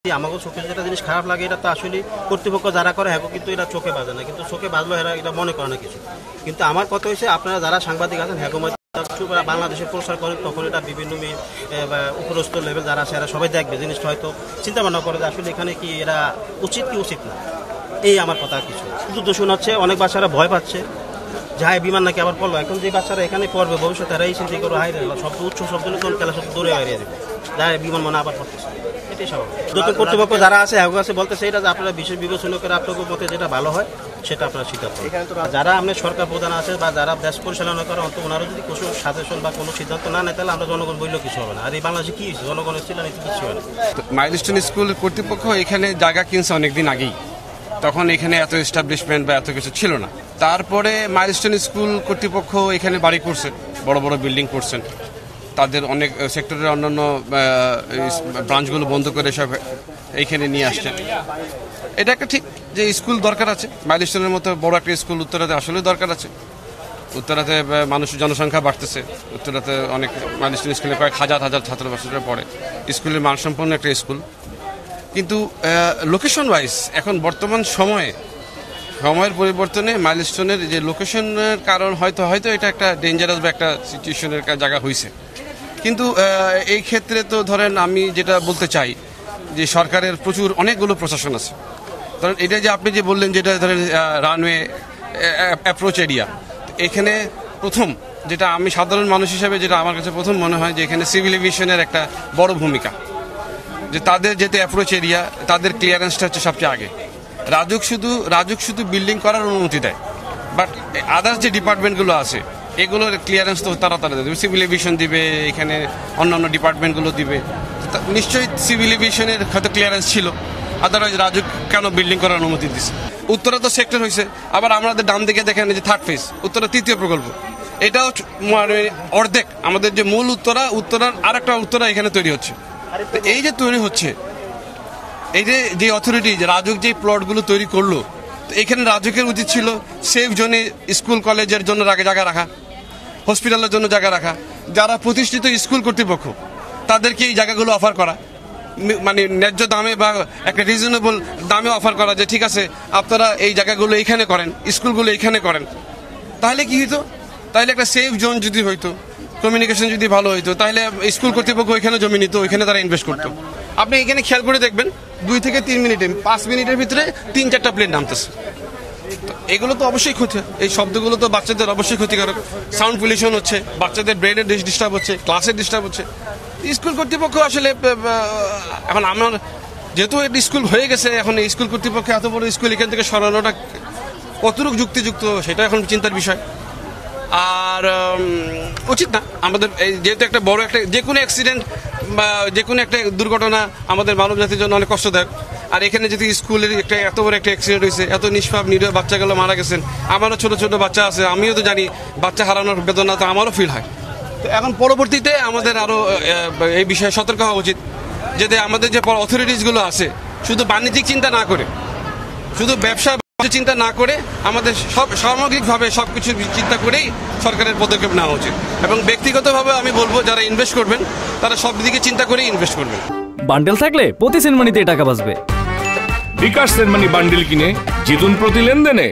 আমাকে চোখে যেটা জিনিস খারাপ লাগে এটা তো আসলে কর্তৃপক্ষ যারা করে হ্যাঁ কিন্তু এটা চোখে বাজে না, কিন্তু চোখে বাজলো এরা এটা মনে করে না কিছু। কিন্তু আমার কথা হয়েছে আপনারা যারা সাংবাদিক আছেন হ্যাঁ বাংলাদেশের প্রচার করেন তখন এটা বিভিন্ন উপরস্থ লেভেল যারা আছে এরা সবাই দেখবে জিনিসটা, হয়তো চিন্তা ভাবনা করে যে আসলে এখানে কি এরা উচিত কি উচিত না, এই আমার কথা। কিছু কিন্তু দূষণ হচ্ছে, অনেক বাচ্চারা ভয় পাচ্ছে যাই বিমান নাকি আবার পড়লো। এখন যে বাচ্চারা এখানে পড়বে ভবিষ্যতে এরাই চিন্তা করবে হাই শব্দ উচ্চ শব্দ তখন খেলা শব্দ দৌড়ে হারিয়ে দেবে, যাই বিমান মানে আবার পড়তেছে। এটাই স্বাভাবিক। নতুন কর্তৃপক্ষ যারা আছে কাছে বলতেছে এটা যে আপনারা বিশেষ বিবেচনা করে আপনাদের মতে যেটা ভালো হয় সেটা আপনারা সিদ্ধান্ত। যারা আপনার সরকার প্রধান আছে বা যারা দেশ পরিচালনা করে অন্তত ওনারা যদি কোনো সাজেশন বা কোনো সিদ্ধান্ত না নেয় তাহলে আমরা জনগণ বললেও কিছু হবে না। আর এই বাংলাদেশে কি হয়েছে, জনগণের ছিল কিছু হয় না। মাইলস্টোন স্কুল কর্তৃপক্ষ এখানে জায়গা কিনছে অনেকদিন আগেই, তখন এখানে এত এস্টাবলিশমেন্ট বা এত কিছু ছিল না। তারপরে মাইলস্টোন স্কুল কর্তৃপক্ষ এখানে বাড়ি করছে, বড় বড় বিল্ডিং করছেন, তাদের অনেক সেক্টরের অন্যান্য ব্রাঞ্চগুলো বন্ধ করে সব এইখানে নিয়ে আসছেন। এটা একটা ঠিক যে স্কুল দরকার আছে, মাইলস্টোনের মতো বড় একটা স্কুল উত্তরাতে আসলে দরকার আছে। উত্তরাতে মানুষের জনসংখ্যা বাড়তেছে, উত্তরাতে অনেক মাইলস্টোন স্কুলে কয়েক হাজার হাজার ছাত্রছাত্রীরা পড়ে, স্কুলের মানসম্পন্ন একটা স্কুল। কিন্তু লোকেশন ওয়াইজ এখন বর্তমান সময়ের পরিবর্তনে মাইলস্টোনের যে লোকেশনের কারণ হয়তো এটা একটা ডেঞ্জারাস বা একটা সিচুয়েশনের জায়গা হয়েছে। কিন্তু এই ক্ষেত্রে তো ধরেন আমি যেটা বলতে চাই যে সরকারের প্রচুর অনেকগুলো প্রশাসন আছে। ধরেন এটা যে আপনি যে বললেন যেটা ধরেন রানওয়ে অ্যাপ্রোচ এরিয়া, এখানে প্রথম যেটা আমি সাধারণ মানুষ হিসেবে যেটা আমার কাছে প্রথম মনে হয় যে এখানে সিভিল এভিয়েশনের একটা বড় ভূমিকা, যে তাদের যেতে অ্যাপ্রোচ এরিয়া তাদের ক্লিয়ারেন্সটা হচ্ছে সবচেয়ে আগে। রাজুক শুধু বিল্ডিং করার অনুমতি দেয়, বাট আদার্স যে ডিপার্টমেন্টগুলো আছে এগুলোর ক্লিয়ারেন্স তো তারা দেবে, সিভিল এভিয়েশন দিবে, এখানে অন্যান্য ডিপার্টমেন্টগুলো দিবে। নিশ্চয়ই সিভিল এভিয়েশনের হয়তো ক্লিয়ারেন্স ছিল, আদারওয়াইজ রাজুক কেন বিল্ডিং করার অনুমতি দিচ্ছে। উত্তরা তো সেক্টর হয়েছে, আবার আমাদের ডান দিকে দেখেন যে থার্ড ফেজ উত্তরা তৃতীয় প্রকল্প, এটাও অর্ধেক আমাদের যে মূল উত্তরার আর একটা উত্তরা এখানে তৈরি হচ্ছে। এই যে তৈরি হচ্ছে, এই যে অথরিটি যে রাজুক যে প্লটগুলো তৈরি করলো, এখানে রাজুকের উচিত ছিল সেফ জোনে স্কুল কলেজের জন্য জায়গা রাখা, হসপিটালের জন্য জায়গা রাখা, যারা প্রতিষ্ঠিত স্কুল কর্তৃপক্ষ তাদেরকে এই জায়গাগুলো অফার করা, মানে ন্যায্য দামে বা একটা রিজনেবল দামে অফার করা, যে ঠিক আছে আপনারা এই জায়গাগুলো এইখানে করেন, স্কুলগুলো এইখানে করেন। তাহলে কি হইতো, তাহলে একটা সেফ জোন যদি হইতো, কমিউনিকেশন যদি ভালো হইতো, তাহলে স্কুল কর্তৃপক্ষ ওইখানে জমি নিত, ওইখানে তারা ইনভেস্ট করতো। আপনি এখানে খেয়াল করে দেখবেন 2 থেকে 3 মিনিটে 5 মিনিটের ভিতরে 3-4টা প্লেন নামতেছে। এগুলো তো অবশ্যই ক্ষতি, এই শব্দগুলো তো বাচ্চাদের অবশ্যই ক্ষতিকারক। সাউন্ড পলিউশন হচ্ছে, বাচ্চাদের ব্রেনের ডিস্টার্ব হচ্ছে, ক্লাসের ডিস্টার্ব হচ্ছে। স্কুল কর্তৃপক্ষ আসলে এখন আমার যেহেতু একটা স্কুল হয়ে গেছে, এখন এই স্কুল কর্তৃপক্ষ এত বড় স্কুল এখান থেকে সরানোটা কতটুকু যুক্তিযুক্ত সেটা এখন চিন্তার বিষয়। আর উচিত না আমাদের, যেহেতু একটা বড় একটা যে কোনো অ্যাক্সিডেন্ট বা যে কোনো একটা দুর্ঘটনা আমাদের মানব জাতির জন্য অনেক কষ্টদায়ক। আর এখানে যদি স্কুলের একটা এত বড় একটা অ্যাক্সিডেন্ট হয়েছে, এত নিষ্পাপ নিরীহ বাচ্চাগুলো মারা গেছেন, আমারও ছোট ছোট বাচ্চা আছে, আমিও তো জানি বাচ্চা হারানোর বেদনা তো আমারও ফিল হয়। তো এখন পরবর্তীতে আমাদের আরও এই বিষয়ে সতর্ক হওয়া উচিত, যাতে আমাদের যে অথরিটিসগুলো আছে শুধু বাণিজ্যিক চিন্তা না করে, শুধু ব্যবসা চিন্তা না করে, আমাদের সামগ্রিকভাবে সবকিছু চিন্তা করেই সরকারের পদক্ষেপ নেওয়া উচিত। এবং ব্যক্তিগতভাবে আমি বলবো যারা ইনভেস্ট করবেন তারা সব দিকে চিন্তা করেই ইনভেস্ট করবেন। বান্ডেল থাকলে প্রতি সেনমানিতে টাকা বাঁচবে। বিকাশ সেনমানি বান্ডেল কিনে জিতুন প্রতি লেনদেনে।